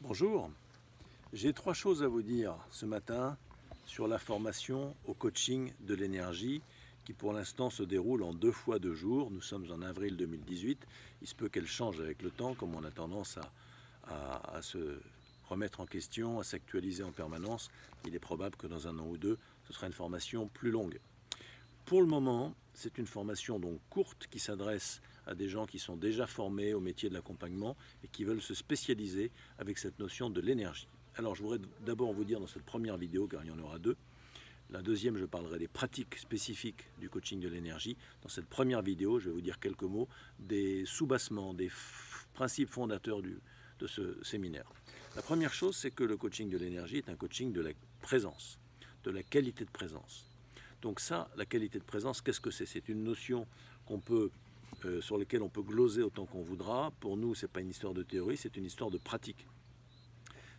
Bonjour, j'ai trois choses à vous dire ce matin sur la formation au coaching de l'énergie qui pour l'instant se déroule en 2 fois 2 jours. Nous sommes en avril 2018, il se peut qu'elle change avec le temps comme on a tendance à se remettre en question, à s'actualiser en permanence. Il est probable que dans 1 an ou 2, ce sera une formation plus longue. Pour le moment, c'est une formation donc courte qui s'adresse à des gens qui sont déjà formés au métier de l'accompagnement et qui veulent se spécialiser avec cette notion de l'énergie. Alors je voudrais d'abord vous dire dans cette première vidéo, car il y en aura 2, la deuxième je parlerai des pratiques spécifiques du coaching de l'énergie. Dans cette première vidéo, je vais vous dire quelques mots des soubassements, des principes fondateurs de ce séminaire. La première chose, c'est que le coaching de l'énergie est un coaching de la présence, de la qualité de présence. Donc ça, la qualité de présence, qu'est-ce que c'est? C'est une notion qu'on peut, sur laquelle on peut gloser autant qu'on voudra. Pour nous, ce n'est pas une histoire de théorie, c'est une histoire de pratique.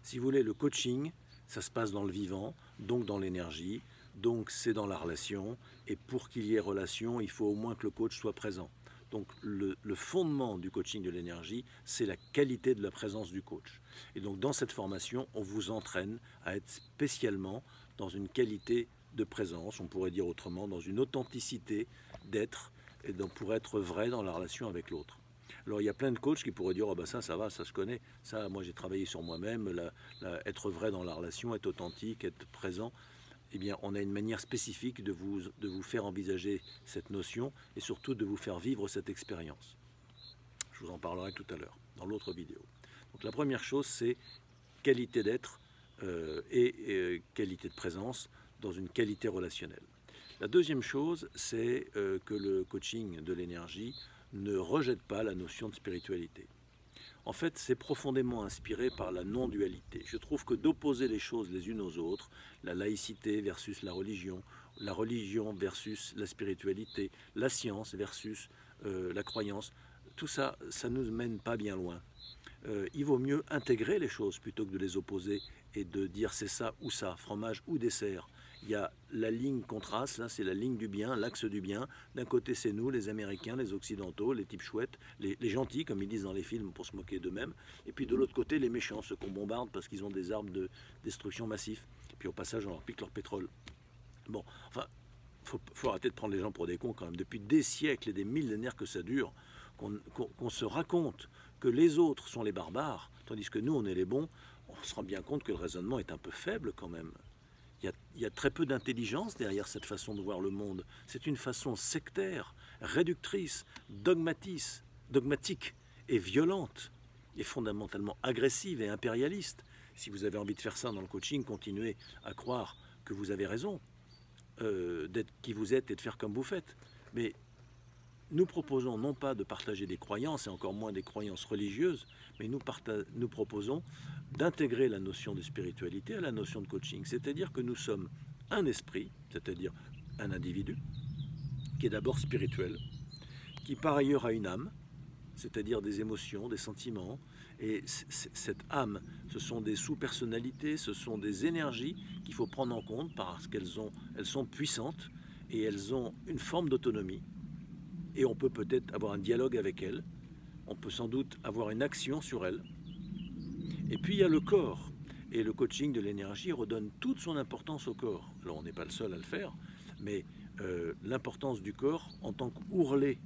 Si vous voulez, le coaching, ça se passe dans le vivant, donc dans l'énergie, donc c'est dans la relation. Et pour qu'il y ait relation, il faut au moins que le coach soit présent. Donc le fondement du coaching de l'énergie, c'est la qualité de la présence du coach. Et donc dans cette formation, on vous entraîne à être spécialement dans une qualité de présence, on pourrait dire autrement, dans une authenticité d'être, et donc pour être vrai dans la relation avec l'autre. Alors il y a plein de coachs qui pourraient dire oh ben ça va, ça je connais, ça moi j'ai travaillé sur moi-même, être vrai dans la relation, être authentique, être présent. Eh bien on a une manière spécifique de vous faire envisager cette notion et surtout de vous faire vivre cette expérience. Je vous en parlerai tout à l'heure dans l'autre vidéo. Donc la première chose c'est qualité d'être et qualité de présence dans une qualité relationnelle. La deuxième chose, c'est que le coaching de l'énergie ne rejette pas la notion de spiritualité. En fait, c'est profondément inspiré par la non-dualité. Je trouve que d'opposer les choses les unes aux autres, la laïcité versus la religion versus la spiritualité, la science versus la croyance, tout ça, ça ne nous mène pas bien loin. Il vaut mieux intégrer les choses plutôt que de les opposer et de dire c'est ça ou ça, fromage ou dessert. Il y a la ligne qu'on trace, là c'est la ligne du bien, l'axe du bien. D'un côté c'est nous, les Américains, les Occidentaux, les types chouettes, les gentils comme ils disent dans les films pour se moquer d'eux-mêmes. Et puis de l'autre côté les méchants, ceux qu'on bombarde parce qu'ils ont des armes de destruction massif. Et puis au passage on leur pique leur pétrole. Bon, enfin, faut arrêter de prendre les gens pour des cons quand même. Depuis des siècles et des millénaires que ça dure, qu'on se raconte que les autres sont les barbares, tandis que nous on est les bons, on se rend bien compte que le raisonnement est un peu faible quand même. Il y a très peu d'intelligence derrière cette façon de voir le monde. C'est une façon sectaire, réductrice, dogmatique et violente, et fondamentalement agressive et impérialiste. Si vous avez envie de faire ça dans le coaching, continuez à croire que vous avez raison, d'être qui vous êtes et de faire comme vous faites. Mais nous proposons non pas de partager des croyances, et encore moins des croyances religieuses, mais nous proposons d'intégrer la notion de spiritualité à la notion de coaching. C'est-à-dire que nous sommes un esprit, c'est-à-dire un individu, qui est d'abord spirituel, qui par ailleurs a une âme, c'est-à-dire des émotions, des sentiments, et cette âme, ce sont des sous-personnalités, ce sont des énergies qu'il faut prendre en compte parce qu'elles sont puissantes et elles ont une forme d'autonomie. Et on peut peut-être avoir un dialogue avec elles, on peut sans doute avoir une action sur elles. Et puis il y a le corps, et le coaching de l'énergie redonne toute son importance au corps. Alors on n'est pas le seul à le faire, mais l'importance du corps en tant qu'ourlet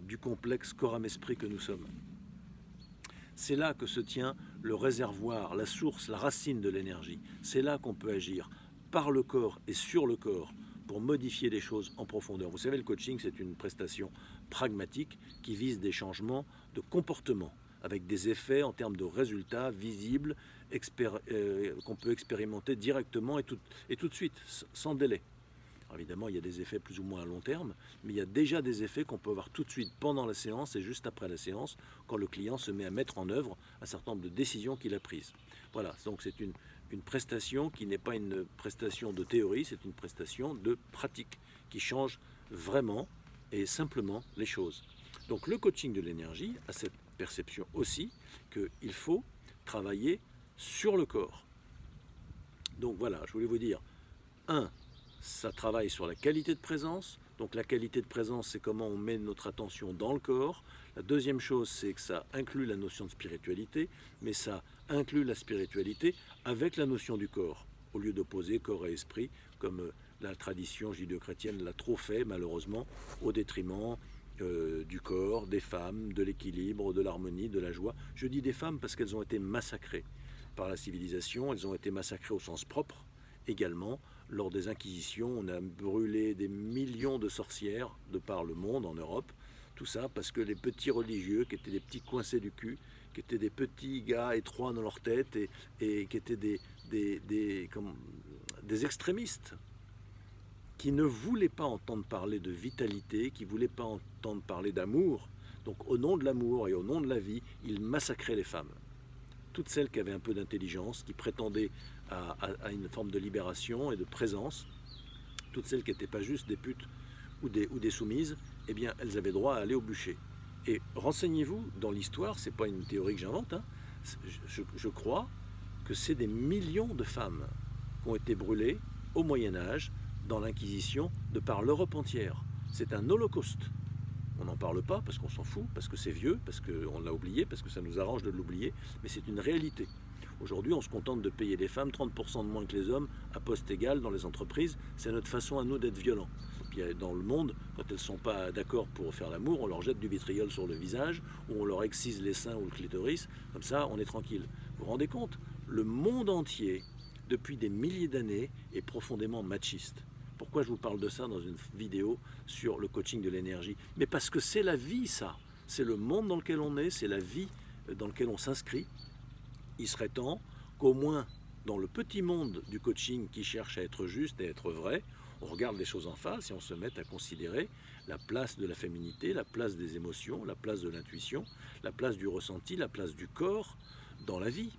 du complexe corps-âme-esprit que nous sommes. C'est là que se tient le réservoir, la source, la racine de l'énergie. C'est là qu'on peut agir par le corps et sur le corps pour modifier les choses en profondeur. Vous savez, le coaching, c'est une prestation pragmatique qui vise des changements de comportement, avec des effets en termes de résultats visibles qu'on peut expérimenter directement et tout de suite, sans délai. Alors évidemment, il y a des effets plus ou moins à long terme, mais il y a déjà des effets qu'on peut avoir tout de suite pendant la séance et juste après la séance, quand le client se met à mettre en œuvre un certain nombre de décisions qu'il a prises. Voilà, donc c'est une prestation qui n'est pas une prestation de théorie, c'est une prestation de pratique qui change vraiment et simplement les choses. Donc le coaching de l'énergie a cette perception aussi qu'il faut travailler sur le corps. Donc voilà, je voulais vous dire, 1, ça travaille sur la qualité de présence. Donc la qualité de présence, c'est comment on met notre attention dans le corps. La deuxième chose, c'est que ça inclut la notion de spiritualité, mais ça inclut la spiritualité avec la notion du corps, au lieu d'opposer corps et esprit, comme la tradition judéo-chrétienne l'a trop fait malheureusement, au détriment du corps, des femmes, de l'équilibre, de l'harmonie, de la joie. Je dis des femmes parce qu'elles ont été massacrées par la civilisation, elles ont été massacrées au sens propre également. Lors des inquisitions, on a brûlé des millions de sorcières de par le monde, en Europe. Tout ça parce que les petits religieux, qui étaient des petits coincés du cul, qui étaient des petits gars étroits dans leur tête et qui étaient des extrémistes, qui ne voulaient pas entendre parler de vitalité, qui ne voulaient pas entendre parler d'amour. Donc au nom de l'amour et au nom de la vie, ils massacraient les femmes. Toutes celles qui avaient un peu d'intelligence, qui prétendaient à une forme de libération et de présence, toutes celles qui n'étaient pas juste des putes ou des soumises, eh bien elles avaient droit à aller au bûcher. Et renseignez-vous dans l'histoire, c'est pas une théorie que j'invente, hein, je crois que c'est des millions de femmes qui ont été brûlées au Moyen-Âge, dans l'Inquisition, de par l'Europe entière. C'est un holocauste. On n'en parle pas parce qu'on s'en fout, parce que c'est vieux, parce qu'on l'a oublié, parce que ça nous arrange de l'oublier, mais c'est une réalité. Aujourd'hui, on se contente de payer les femmes 30% de moins que les hommes à poste égal dans les entreprises. C'est notre façon à nous d'être violents. Puis dans le monde, quand elles ne sont pas d'accord pour faire l'amour, on leur jette du vitriol sur le visage, ou on leur excise les seins ou le clitoris, comme ça on est tranquille. Vous vous rendez compte? Le monde entier, depuis des milliers d'années, est profondément machiste. Pourquoi je vous parle de ça dans une vidéo sur le coaching de l'énergie? Mais parce que c'est la vie, ça. C'est le monde dans lequel on est, c'est la vie dans lequel on s'inscrit. Il serait temps qu'au moins dans le petit monde du coaching qui cherche à être juste et à être vrai, on regarde les choses en face et on se mette à considérer la place de la féminité, la place des émotions, la place de l'intuition, la place du ressenti, la place du corps dans la vie.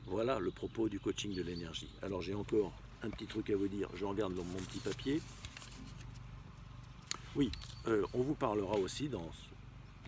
Voilà le propos du coaching de l'énergie. Alors j'ai encore un petit truc à vous dire, je regarde dans mon petit papier. Oui, on vous parlera aussi dans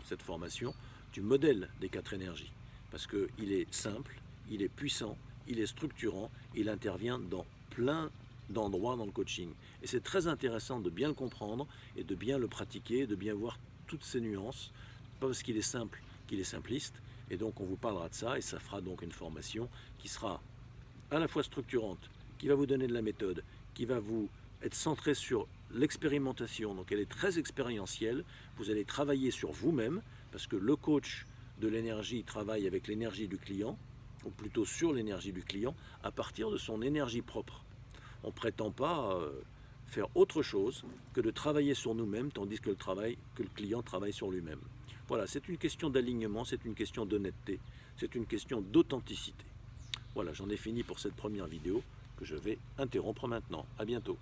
cette formation du modèle des 4 énergies, parce qu'il est simple, il est puissant, il est structurant, il intervient dans plein d'endroits dans le coaching. Et c'est très intéressant de bien le comprendre et de bien le pratiquer, de bien voir toutes ces nuances, pas parce qu'il est simple qu'il est simpliste, et donc on vous parlera de ça, et ça fera donc une formation qui sera à la fois structurante, qui va vous donner de la méthode, qui va vous être centrée sur l'expérimentation, donc elle est très expérientielle, vous allez travailler sur vous-même, parce que le coach de l'énergie travaille avec l'énergie du client, ou plutôt sur l'énergie du client, à partir de son énergie propre. On ne prétend pas faire autre chose que de travailler sur nous-mêmes, tandis que le client travaille sur lui-même. Voilà, c'est une question d'alignement, c'est une question d'honnêteté, c'est une question d'authenticité. Voilà, j'en ai fini pour cette première vidéo que je vais interrompre maintenant. À bientôt.